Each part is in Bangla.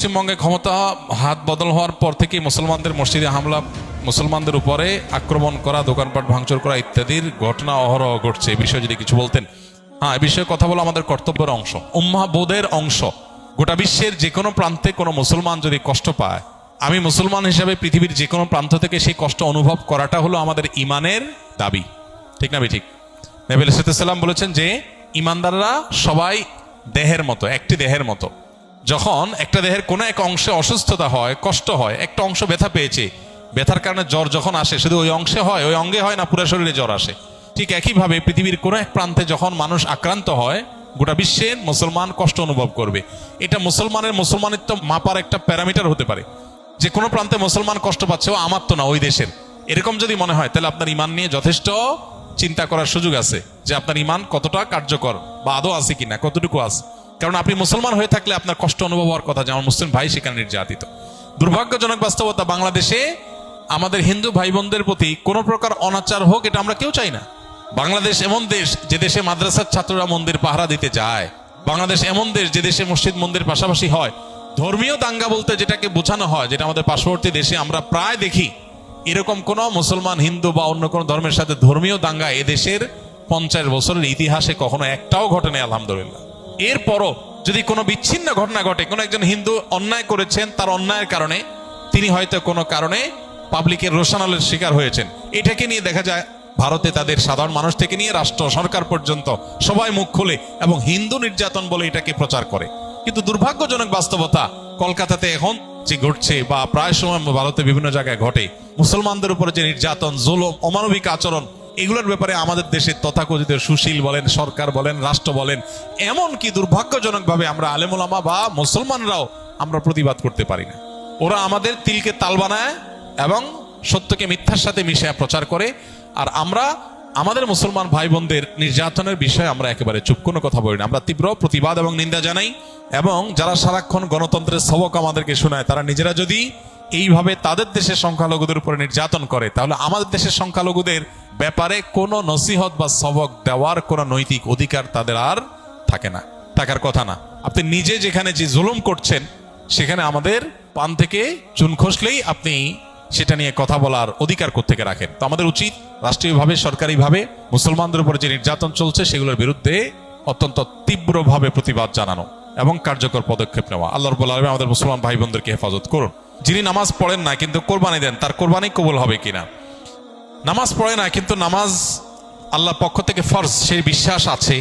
পশ্চিমবঙ্গে ক্ষমতা হাত বদল হওয়ার পর থেকে মুসলমানদের মসজিদে হামলা, মুসলমানদের উপরে আক্রমণ করা, দোকানপাট ভাঙচুর করা ইত্যাদির ঘটনা অহরহ ঘটছে। এই বিষয়ে যদি কিছু বলতেন। হ্যাঁ, এই বিষয়ে কথা বলা আমাদের কর্তব্যের অংশ, উম্মাহ বোধের অংশ। গোটা বিশ্বের যে কোনো প্রান্তে কোনো মুসলমান যদি কষ্ট পায়, আমি মুসলমান হিসেবে পৃথিবীর যে কোনো প্রান্ত থেকে সেই কষ্ট অনুভব করাটা হলো আমাদের ইমানের দাবি। ঠিক না ঠিক? নবী আলাইহিস সালাম বলেছেন যে ইমানদাররা সবাই দেহের মতো, একটি দেহের মতো। যখন একটা দেহের কোনো এক অংশে অসুস্থতা হয়, কষ্ট হয়, একটা অংশ ব্যথা পেয়েছে, ব্যথার কারণে জ্বর যখন আসে শুধু ওই অংশে হয়, ওই অঙ্গে হয় না, পুরো শরীরে জ্বর আসে। ঠিক একইভাবে পৃথিবীর কোনো এক প্রান্তে যখন মানুষ আক্রান্ত হয়, গোটা বিশ্বের মুসলমান কষ্ট অনুভব করবে। এটা মুসলমানিত্ব মাপার একটা প্যারামিটার হতে পারে। যে কোনো প্রান্তে মুসলমান কষ্ট পাচ্ছে, ও আমার তো না, ওই দেশের। এরকম যদি মনে হয়, তাহলে আপনার ইমান নিয়ে যথেষ্ট চিন্তা করার সুযোগ আছে যে আপনার ইমান কতটা কার্যকর বা আদৌ আছে কিনা, কতটুকু আছে। কারণ আপনি মুসলমান হয়ে থাকলে আপনার কষ্ট অনুভব হওয়ার কথা যে আমার মুসলিম ভাই সেখানে নির্যাতিত। দুর্ভাগ্যজনক বাস্তবতা, বাংলাদেশে আমাদের হিন্দু ভাই বোনদের প্রতি কোনো প্রকার অনাচার হোক, এটা আমরা কেউ চাই না। বাংলাদেশ এমন দেশ যে দেশে মাদ্রাসার ছাত্ররা মন্দির পাহারা দিতে যায়। বাংলাদেশ এমন দেশ যে দেশে মসজিদ মন্দির পাশাপাশি হয়। ধর্মীয় দাঙ্গা বলতে যেটাকে বোঝানো হয়, যেটা আমাদের পার্শ্ববর্তী দেশে আমরা প্রায় দেখি, এরকম কোন মুসলমান, হিন্দু বা অন্য কোনো ধর্মের সাথে ধর্মীয় দাঙ্গা এদেশের 50 বছরের ইতিহাসে কখনো একটাও ঘটে নাই, আলহামদুলিল্লাহ। এরপরও যদি কোনো বিচ্ছিন্ন ঘটনা ঘটে, কোনো একজন হিন্দু অন্যায় করেছেন, তার অন্যায়ের কারণে তিনি হয়তো কোনো কারণে পাবলিকের রোষানলের শিকার হয়েছেন, এটাকে নিয়ে দেখা যায় ভারতে তাদের সাধারণ মানুষ থেকে নিয়ে রাষ্ট্র সরকার পর্যন্ত সবাই মুখ খুলে এবং হিন্দু নির্যাতন বলে এটাকে প্রচার করে। কিন্তু দুর্ভাগ্যজনক বাস্তবতা, কলকাতাতে এখন যে ঘটছে বা প্রায় সময় ভারতে বিভিন্ন জায়গায় ঘটে, মুসলমানদের উপরে যে নির্যাতন, জুলুম, অমানবিক আচরণ, এগুলোর ব্যাপারে আমাদের দেশের তথাকথিত সুশীল বলেন, সরকার বলেন, রাষ্ট্র বলেন, এমনকি দুর্ভাগ্যজনকভাবে আমরা আলেম ওলামা বা মুসলমানরাও আমরা প্রতিবাদ করতে পারি না। ওরা আমাদের তিলকে তাল বানায় এবং সত্যকে মিথ্যার সাথে মিশিয়ে প্রচার করে, আর আমরা আমাদের মুসলমান ভাই বোনদের নির্যাতনের বিষয়ে আমরা একেবারে চুপ, কোনো কথা বলি না। আমরা তীব্র প্রতিবাদ এবং নিন্দা জানাই। এবং যারা সারাক্ষণ গণতন্ত্রের সবক আমাদেরকে শোনায়, তারা নিজেরা যদি এইভাবে তাদের দেশের সংখ্যালঘুদের উপরে নির্যাতন করে, তাহলে আমাদের দেশের সংখ্যালঘুদের ব্যাপারে কোনো নসিহত বা সবক দেওয়ার কোনো নৈতিক অধিকার তাদের আর থাকে না, থাকার কথা না। আপনি নিজে যেখানে যে জুলুম করছেন, সেখানে আমাদের পান থেকে চুন খসলেই আপনি সেটা নিয়ে কথা বলার অধিকার কোত্থেকে রাখেন। তো আমাদের উচিত রাষ্ট্রীয়ভাবে, সরকারিভাবে মুসলমানদের উপরে যে নির্যাতন চলছে সেগুলোর বিরুদ্ধে অত্যন্ত তীব্রভাবে প্রতিবাদ জানানো এবং কার্যকর পদক্ষেপ নেওয়া। আল্লাহ রাব্বুল আলামিন আমাদের মুসলমান ভাই বোনদেরকে হেফাজত করুন। যিনি নামাজ পড়েন না কিন্তু কোরবানি দেন, তার কোরবানি কবুল হবে কিনা? নামাজ পড়ে না কিন্তু নামাজ আল্লাহর পক্ষ থেকে ফরজ, সেই বিশ্বাস আছে।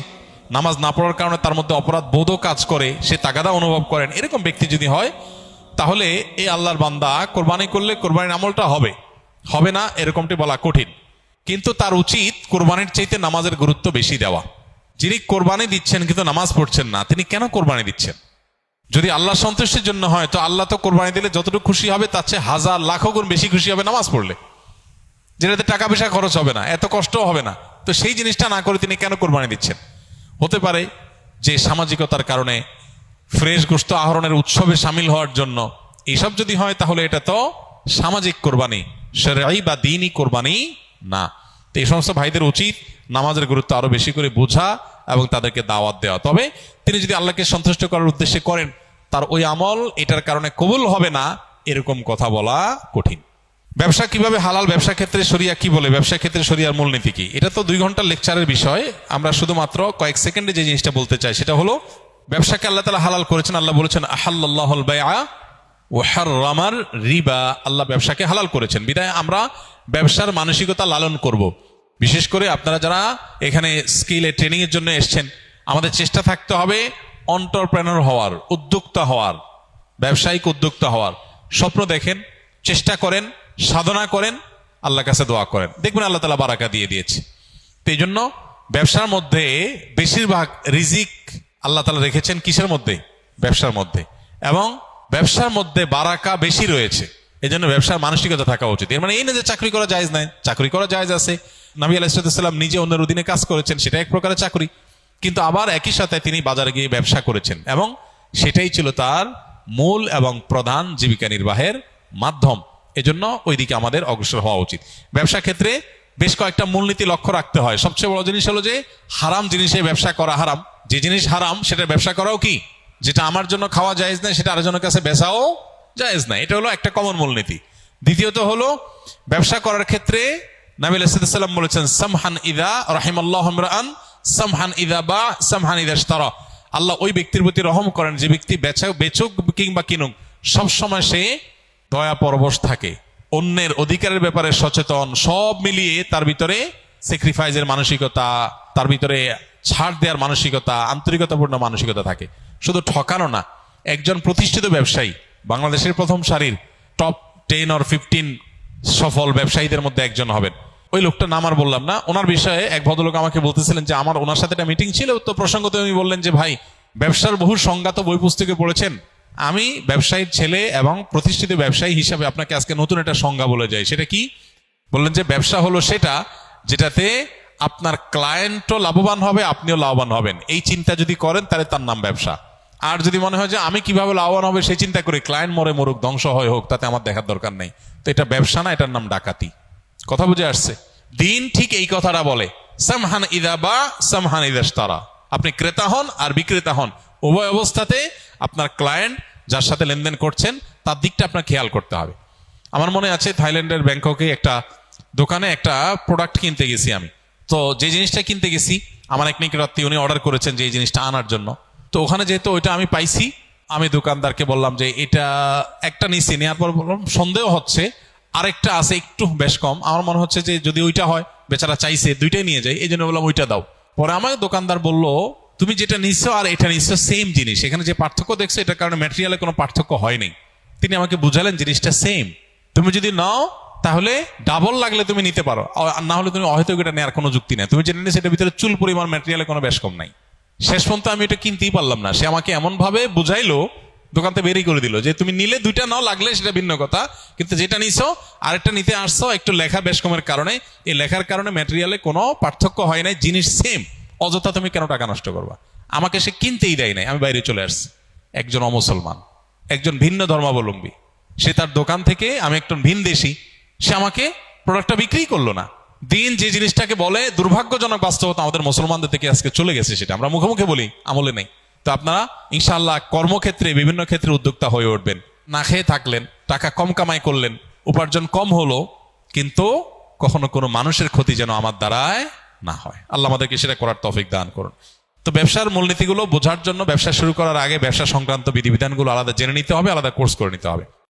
নামাজ না পড়ার কারণে তার মধ্যে অপরাধ বোধও কাজ করে, সে তাগাদা অনুভব করেন, এরকম ব্যক্তি যদি হয়, তাহলে এই আল্লাহর বান্দা কোরবানি করলে কোরবানির আমলটা হবে, হবে না এরকমটি বলা কঠিন। কিন্তু তার উচিত কোরবানির চাইতে নামাজের গুরুত্ব বেশি দেওয়া। যিনি কোরবানি দিচ্ছেন কিন্তু নামাজ পড়ছেন না, তিনি কেন কোরবানি দিচ্ছেন? যদি আল্লাহ সন্তুষ্টির জন্য হয়, তো আল্লাহ তো কোরবানি দিলে যতটুকু খুশি হবে তার চেয়ে হাজার লাখো গুণ বেশি খুশি হবে নামাজ পড়লে, যেটাতে টাকা পয়সা খরচ হবে না, এত কষ্টও হবে না। তো সেই জিনিসটা না করে তিনি কেন কোরবানি দিচ্ছেন? হতে পারে যে সামাজিকতার কারণে, ফ্রেশ গোশত আহরণের উৎসবে সামিল হওয়ার জন্য। এইসব যদি হয় তাহলে এটা তো সামাজিক কোরবানি, শরঈ বা দ্বীনি কোরবানি না। তো এই সমস্ত ভাইদের উচিত নামাজের গুরুত্ব আরো বেশি করে বোঝা এবং তাদেরকে দাওয়াত দেওয়া। তবে তিনি যদি আল্লাহকে সন্তুষ্ট করার উদ্দেশ্যে করেন, তার ওই আমল এটার কারণে কবুল হবে না, এরকম কথা বলা কঠিন। ব্যবসা কিভাবে হালাল, ব্যবসা ক্ষেত্রে শরিয়া কি বলে, ব্যবসা ক্ষেত্রে শরিয়ার মূলনীতি কি, এটা তো 2 ঘন্টার লেকচারের বিষয়। আমরা শুধুমাত্র কয়েক সেকেন্ডে যে জিনিসটা বলতে চাই সেটা হলো, ব্যবসাকে আল্লাহ তাআলা হালাল করেছেন। আল্লাহ বলেছেন আহাল্লাল্লাহুল বাইআ ওয়া হাররামার রিবা, আল্লাহ ব্যবসাকে হালাল করেছেন। বিধায় আমরা ব্যবসার মানসিকতা লালন করব। বিশেষ করে আপনারা যারা এখানে স্কিলে ট্রেনিং এর জন্য এসেছেন, আমাদের চেষ্টা থাকতে হবে এন্টারপ্রেনার হওয়ার, উদ্যোক্তা হওয়ার, ব্যবসায়িক উদ্যোক্তা হওয়ার। স্বপ্ন দেখেন, চেষ্টা করেন, সাধনা করেন, আল্লাহর কাছে দোয়া করেন, দেখবেন আল্লাহ তাআলা বারাকা দিয়ে দিয়েছে। তো এই জন্য ব্যবসার মধ্যে বেশিরভাগ রিজিক আল্লাহ তাআলা রেখেছেন কিসের মধ্যে? ব্যবসার মধ্যে। এবং ব্যবসার মধ্যে বারাকা বেশি রয়েছে, এই জন্য ব্যবসার মানসিকতা থাকা উচিত। এর মানে এই না যে চাকরি করা জায়েজ নাই, চাকরি করা জায়েজ আছে। নবী আলাইহিস সালাম নিজে অন্যের অধীনে কাজ করেছেন, সেটা এক প্রকারের চাকরি। কিন্তু আবার একই সাথে তিনি বাজারে গিয়ে ব্যবসা করেছেন এবং সেটাই ছিল তার মূল এবং প্রধান জীবিকা নির্বাহের মাধ্যম। এজন্য ওইদিকে আমাদের অগ্রসর হওয়া উচিত। ব্যবসা ক্ষেত্রে বেশ কয়েকটা মূলনীতি লক্ষ্য রাখতে হয়। সবচেয়ে বড় জিনিস হলো যে হারাম জিনিসে ব্যবসা করা হারাম। যে জিনিস হারাম সেটা ব্যবসা করাও কি যেটা আমার জন্য খাওয়া জায়েজ না সেটা আরেকজনের কাছে বেচাও জায়েজ না। এটা হলো একটা কমন মূলনীতি। দ্বিতীয়ত হলো ব্যবসা করার ক্ষেত্রে নবী আলাইহিস সালাম বলেছেন সামহান ইযা রাহিমাল্লাহু ইমরাআন সামহান ইযা বা সামহান ইযা ইশতারা। আল্লাহ ওই ব্যক্তির প্রতি রহম করেন যে ব্যক্তি বেচুক কিংবা কিনুক সবসময় সে দয়া পরবশ থাকে, অন্যের অধিকারের ব্যাপারে সচেতন, সব মিলিয়ে তার ভিতরে স্যাক্রিফাইসের মানসিকতা, তার ভিতরে ছাড় দেওয়ার মানসিকতা, আন্তরিকতাপূর্ণ মানসিকতা থাকে। শুধু ঠকানো না, একজন প্রতিষ্ঠিত ব্যবসায়ী, বাংলাদেশের প্রথম সারির টপ 10 or 15 সফল ব্যবসায়ীদের মধ্যে একজন হবেন। ওই লোকটা নাম আর বললাম না। ওনার বিষয়ে এক ভদ্রলোক আমাকে বলতেছিলেন যে আমার ওনার সাথে একটা মিটিং ছিল, তো প্রসঙ্গত উনি বললেন যে ভাই ব্যবসার বহু সংজ্ঞা তো বই পুস্তকে পড়েছেন, আমি ব্যবসায়ীর ছেলে এবং প্রতিষ্ঠিত ব্যবসায়ী হিসাবে আপনাকে আজকে নতুন একটা সংজ্ঞা বলে যাই। সেটা কি? বললেন যে ব্যবসা হলো সেটা যেটাতে আপনার ক্লায়েন্টও লাভবান হবে, আপনিও লাভবান হবেন। এই চিন্তা যদি করেন তাহলে তার নাম ব্যবসা। আর যদি মনে হয় যে আমি কিভাবে লাভবান হবে সেই চিন্তা করি, ক্লায়েন্ট মরে মরুক, ধ্বংস হয় হোক, তাতে আমার দেখার দরকার নেই, তো এটা ব্যবসা না, এটার নাম ডাকাতি। কথা বুঝে আসছে? দিন ঠিক এই কথাটা বলে, সামহান ইদা বা সামহান ইদা ইশতারা। আপনি ক্রেতা হন আর বিক্রেতা হন, উভয় অবস্থাতে আপনার ক্লায়েন্ট যার সাথে লেনদেন করছেন তার দিকটা আপনার খেয়াল করতে হবে। আমার মনে আছে থাইল্যান্ডের ব্যাংককে একটা দোকানে একটা প্রোডাক্ট কিনতে গেছি আমি। তো যে জিনিসটা কিনতে গেছি, আমার এক নিকটাত্মীয় উনি অর্ডার করেছেন যে এই জিনিসটা আনার জন্য। তো ওখানে যেহেতু ওইটা আমি পাইছি, আমি দোকানদারকে বললাম যে এটা একটা নিচ্ছি, নেওয়ার পর বললাম সন্দেহ হচ্ছে আরেকটা আছে একটু বেশ কম, আমার মনে হচ্ছে যে যদি ওইটা হয়, বেচারা চাইছে দুইটাই নিয়ে যাই, এই জন্য বললাম ওইটা দাও। পরে আমার দোকানদার বলল তুমি যেটা নিচ্ছো আর এটা নিচ্ছো সেম জিনিস, এখানে যে পার্থক্য দেখছো এটার কারণে ম্যাটেরিয়ালে কোনো পার্থক্য হয়নি। তিনি আমাকে বুঝালেন জিনিসটা সেম, তুমি যদি নাও তাহলে ডাবল লাগলে তুমি নিতে পারো, আর না হলে তুমি হয়তো এটা নেওয়ার কোনো যুক্তি নেই, তুমি যেটা নিয়ে সেটার ভিতরে চুল পরিমাণ ম্যাটেরিয়ালে কোনো বেশ কম নাই। শেষ পর্যন্ত আমি এটা কিনতেই পারলাম না। সে আমাকে এমন ভাবে বুঝাইলো, দোকান থেকে বেরিয়ে করে দিল যে তুমি নিলে দুইটা নাও, লাগলে সেটা ভিন্ন কথা, কিন্তু যেটা নিছো আরেকটা নিতে আসছো একটু লেখা বেশ কমের কারণে, এই লেখার কারণে ম্যাটেরিয়ালে কোনো পার্থক্য হয় নাই, জিনিস সেম, অযথা তুমি কেন টাকা নষ্ট করবা। আমাকে সে কিনতেই দেয় নাই, আমি বাইরে চলে আসছি। একজন অমুসলমান, একজন ভিন্ন ধর্মাবলম্বী, সে তার দোকান থেকে, আমি একজন ভিন দেশি, সে আমাকে প্রোডাক্টটা বিক্রি করলো না। দিন যে জিনিসটাকে বলে দুর্ভাগ্যজনক বাস্তবতা আমাদের মুসলমানদের থেকে আজকে চলে গেছে, সেটা আমরা মুখে মুখে বলি, আমলে নেই। তো আপনারা ইনশাআল্লাহ কর্মক্ষেত্রে বিভিন্ন ক্ষেত্রে উদ্যোক্তা হয়ে উঠবেন। না খেয়ে থাকলেন, টাকা কম কামাই করলেন, উপার্জন কম হলো, কিন্তু কখনো কোনো মানুষের ক্ষতি যেন আমার দ্বারায় না হয়। আল্লাহ আমাদেরকে সেটা করার তৌফিক দান করুন। তো ব্যবসার মূলনীতিগুলো বোঝার জন্য ব্যবসা শুরু করার আগে ব্যবসা সংক্রান্ত বিধিবিধানগুলো আলাদা জেনে নিতে হবে, আলাদা কোর্স করে নিতে হবে।